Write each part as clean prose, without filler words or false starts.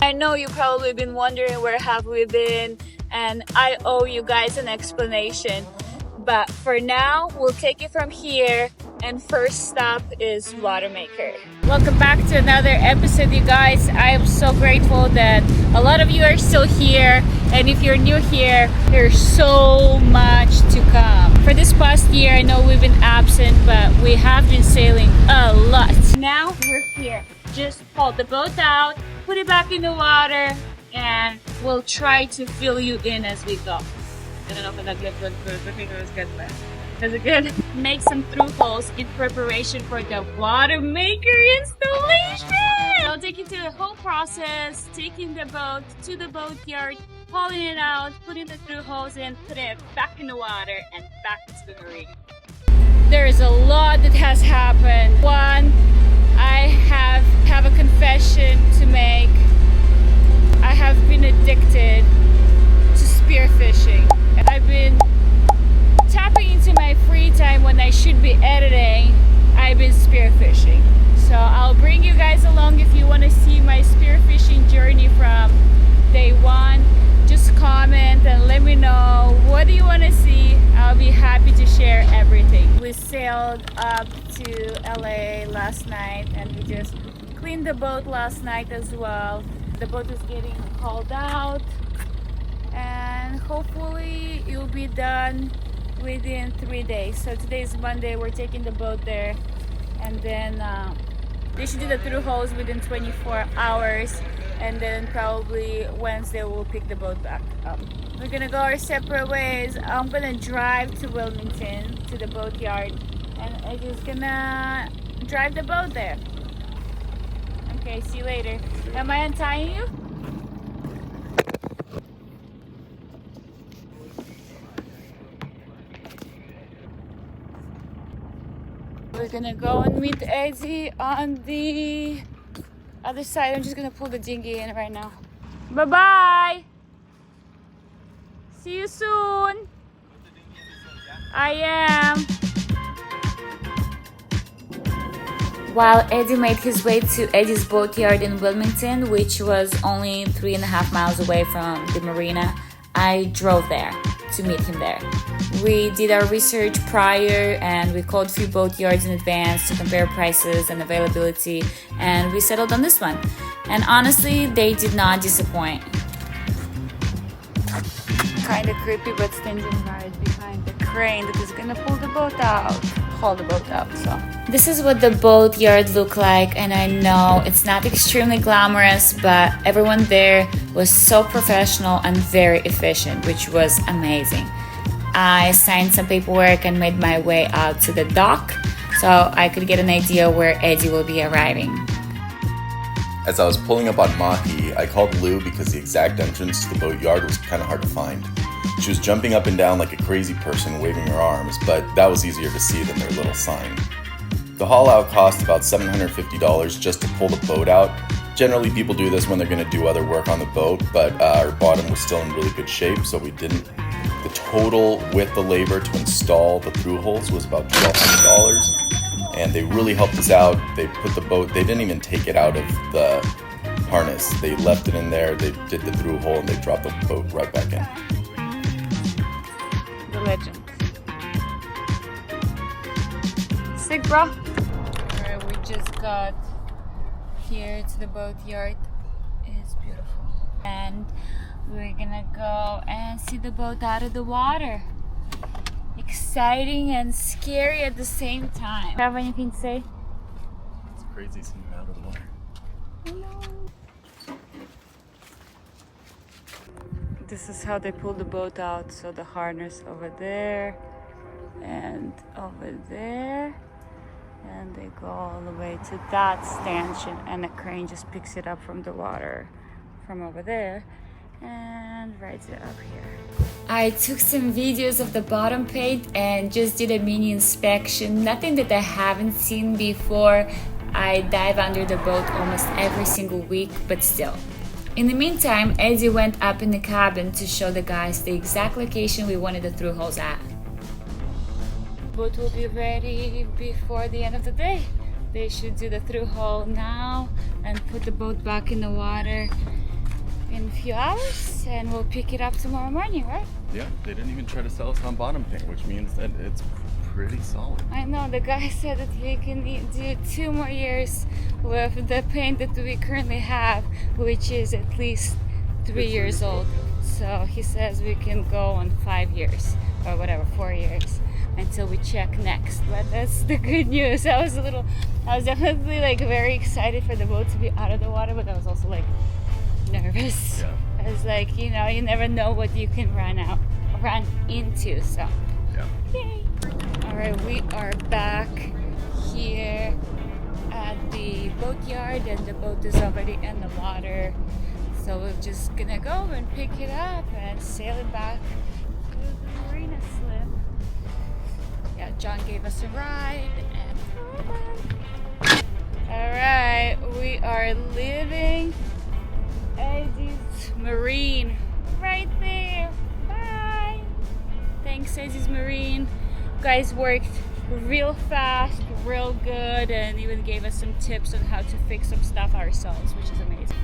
I know you've probably been wondering where have we been, and I owe you guys an explanation. But for now, we'll take it from here, and first stop is Watermaker. Welcome back to another episode, you guys. I am so grateful that a lot of you are still here, and if you're new here, there's so much to come. For this past year, I know we've been absent, but we have been sailing a lot. Now we're here. Just haul the boat out, put it back in the water, and we'll try to fill you in as we go. I don't know if that looked good, but I think it was good. Was it good? Make some through holes in preparation for the watermaker installation. I'll take you through the whole process, taking the boat to the boatyard, hauling it out, putting the through holes in, putting it back in the water, and back into the marina. There is a lot that has happened. One, I have a confession to make. I have been addicted to spearfishing. I've been tapping into my free time when I should be editing. I've been spearfishing. So I'll bring you guys along if you want to see my spearfishing journey from day one. Just comment and let me know what do you want to see. I'll be happy to share everything. We sailed up to LA last night and we just cleaned the boat last night as well. The boat is getting hauled out and hopefully it'll be done within 3 days. So today is Monday, we're taking the boat there, and then they should do the through holes within 24 hours, and then probably Wednesday we'll pick the boat back up. We're gonna go our separate ways. I'm gonna drive to Wilmington to the boatyard, and I'm just gonna drive the boat there. Okay, see you later. Am I untying you? We're gonna go and meet Eddie on the other side. I'm just gonna pull the dinghy in right now. Bye-bye! See you soon! I am! While Eddie made his way to Eddie's boatyard in Wilmington, which was only 3.5 miles away from the marina, I drove there to meet him there. We did our research prior and we called a few boatyards in advance to compare prices and availability, and we settled on this one. And honestly, they did not disappoint. Kind of creepy, but standing right behind the crane that is gonna pull the boat out. Haul the boat out, so. This is what the boatyard looked like, and I know it's not extremely glamorous, but everyone there was so professional and very efficient, which was amazing. I signed some paperwork and made my way out to the dock so I could get an idea where Eddie will be arriving. As I was pulling up on Mahi, I called Lou because the exact entrance to the boatyard was kind of hard to find. She was jumping up and down like a crazy person waving her arms, but that was easier to see than their little sign. The haul out cost about $750 just to pull the boat out. Generally people do this when they're going to do other work on the boat, but our bottom was still in really good shape, so we didn't. The total with the labor to install the through holes was about $1,200, and they really helped us out. They put the boat, they didn't even take it out of the harness. They left it in there, they did the through hole, and they dropped the boat right back in. The legend. Sick, bro. Alright, we just got here to the boatyard. It's beautiful. And we're gonna go and see the boat out of the water. Exciting and scary at the same time. Have anything to say? It's crazy seeing it out of the water. This is how they pull the boat out. So the harness over there and over there, and they go all the way to that stanchion, and the crane just picks it up from the water from over there and rides it up here. I took some videos of the bottom page and just did a mini inspection. Nothing that I haven't seen before. I dive under the boat almost every single week, but still. In the meantime, Eddie went up in the cabin to show the guys the exact location we wanted the through holes at. Boat will be ready before the end of the day. They should do the through hole now and put the boat back in the water in a few hours, and we'll pick it up tomorrow morning, right? Yeah, they didn't even try to sell us on bottom paint, which means that it's pretty solid. I know, the guy said that we can do 2 more years with the paint that we currently have, which is at least 3 years old. So he says we can go on 5 years or whatever, 4 years until we check next. But that's the good news. I was definitely like very excited for the boat to be out of the water, but I was also like nervous. Yeah. I was like, you know, you never know what you can run into. So Yeah. yay. All right, we are back here at the boatyard, and the boat is already in the water. So we're just gonna go and pick it up and sail it back to the marina slip. Yeah, John gave us a ride, and all right, we are leaving Eddie's Marine right there. Bye. Thanks, Eddie's Marine. You guys worked real fast, real good, and even gave us some tips on how to fix some stuff ourselves, which is amazing.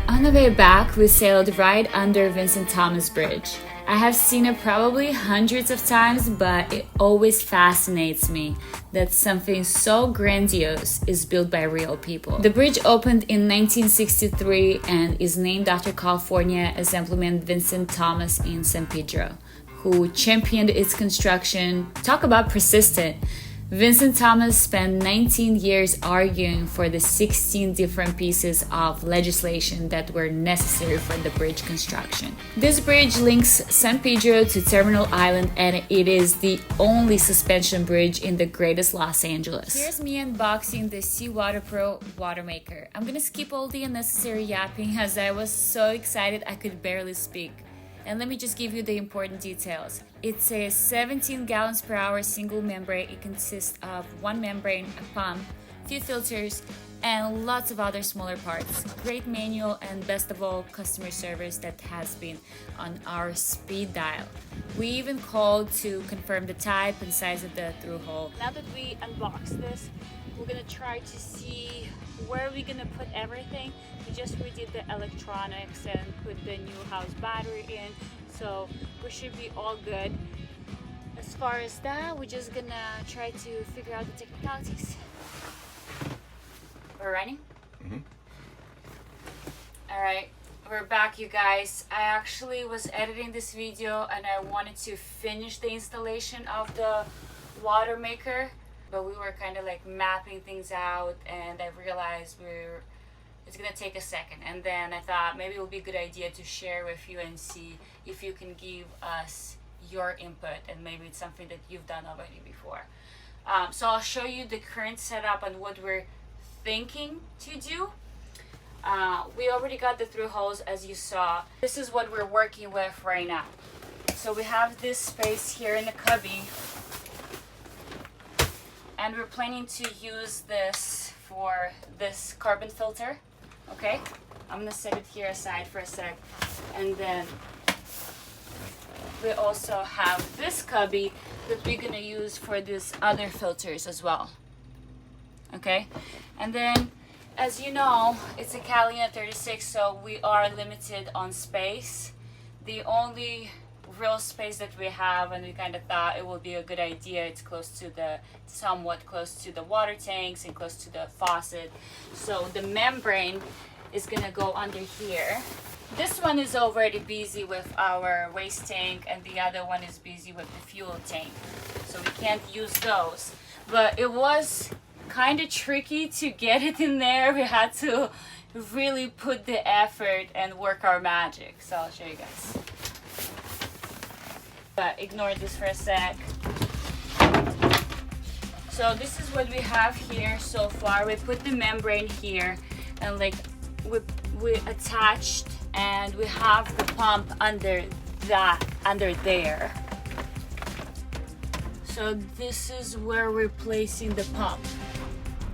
On the way back, we sailed right under Vincent Thomas Bridge. I have seen it probably hundreds of times, but it always fascinates me that something so grandiose is built by real people. The bridge opened in 1963 and is named after California Assemblyman Vincent Thomas in San Pedro, who championed its construction. Talk about persistent. Vincent Thomas spent 19 years arguing for the 16 different pieces of legislation that were necessary for the bridge construction. This bridge links San Pedro to Terminal Island, and it is the only suspension bridge in the greatest Los Angeles. Here's me unboxing the Seawater Pro watermaker. I'm gonna skip all the unnecessary yapping as I was so excited I could barely speak. And let me just give you the important details. It's a 17 gallons per hour single membrane. It consists of one membrane, a pump, few filters, and lots of other smaller parts. Great manual, and best of all, customer service that has been on our speed dial. We even called to confirm the type and size of the through hole. Now that we unboxed this, we're gonna try to see where we're gonna put everything. We just redid the electronics and put the new house battery in, so we should be all good. As far as that, we're just gonna try to figure out the technicalities. We're running? Mm-hmm. All right, we're back, you guys. I actually was editing this video and I wanted to finish the installation of the water maker, but we were kind of like mapping things out, and I realized it's gonna take a second, and then I thought maybe it would be a good idea to share with you and see if you can give us your input, and maybe it's something that you've done already before. So I'll show you the current setup and what we're thinking to do. We already got the through holes, as you saw. This is what we're working with right now. So we have this space here in the cubby, and we're planning to use this for this carbon filter. Okay, I'm gonna set it here aside for a sec, and then we also have this cubby that we're gonna use for these other filters as well. Okay, and then as you know, it's a Calian 36, so we are limited on space. The only real space that we have, and we kind of thought it would be a good idea, it's somewhat close to the water tanks and close to the faucet. So the membrane is gonna go under here. This one is already busy with our waste tank, and the other one is busy with the fuel tank, so we can't use those. But it was kind of tricky to get it in there. We had to really put the effort and work our magic, so I'll show you guys. But ignore this for a sec. So this is what we have here so far. We put the membrane here, and like we attached, and we have the pump under there. So this is where we're placing the pump.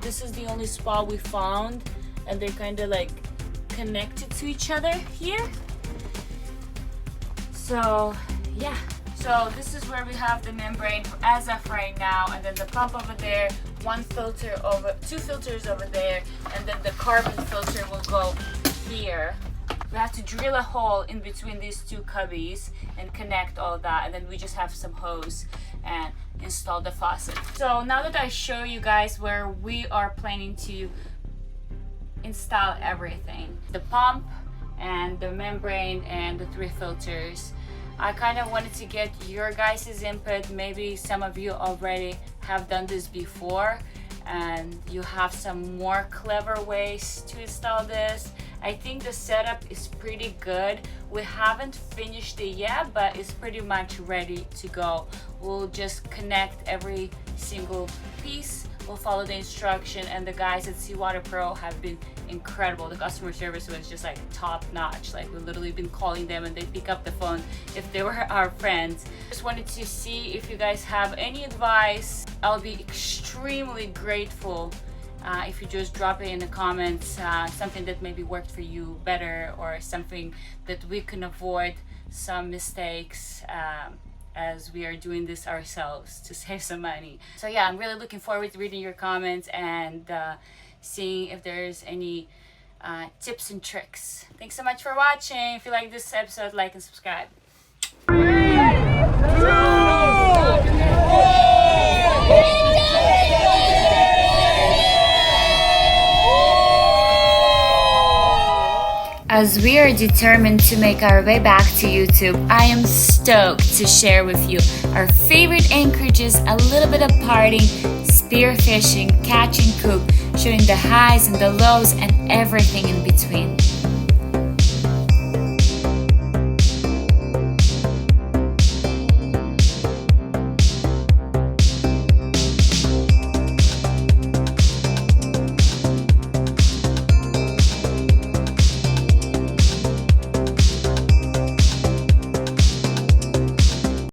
This is the only spot we found, and they're kind of like connected to each other here. So yeah, so this is where we have the membrane as of right now, and then the pump over there, two filters over there, and then the carbon filter will go here. We have to drill a hole in between these two cubbies and connect all that, and then we just have some hose and install the faucet. So now that I show you guys where we are planning to install everything, the pump and the membrane and the 3 filters, I kind of wanted to get your guys' input. Maybe some of you already have done this before and you have some more clever ways to install this. I think the setup is pretty good. We haven't finished it yet, but it's pretty much ready to go. We'll just connect every single piece. We'll follow the instruction, and the guys at Seawater Pro have been incredible. The customer service was just like top notch. Like, we've literally been calling them and they pick up the phone if they were our friends. Just wanted to see if you guys have any advice. I'll be extremely grateful if you just drop it in the comments, something that maybe worked for you better, or something that we can avoid some mistakes as we are doing this ourselves to save some money. So yeah, I'm really looking forward to reading your comments and seeing if there's any tips and tricks. Thanks so much for watching. If you like this episode, like and subscribe. 3, 2, As we are determined to make our way back to YouTube, I am stoked to share with you our favorite anchorages, a little bit of partying, spearfishing, catch and cook, showing the highs and the lows and everything in between.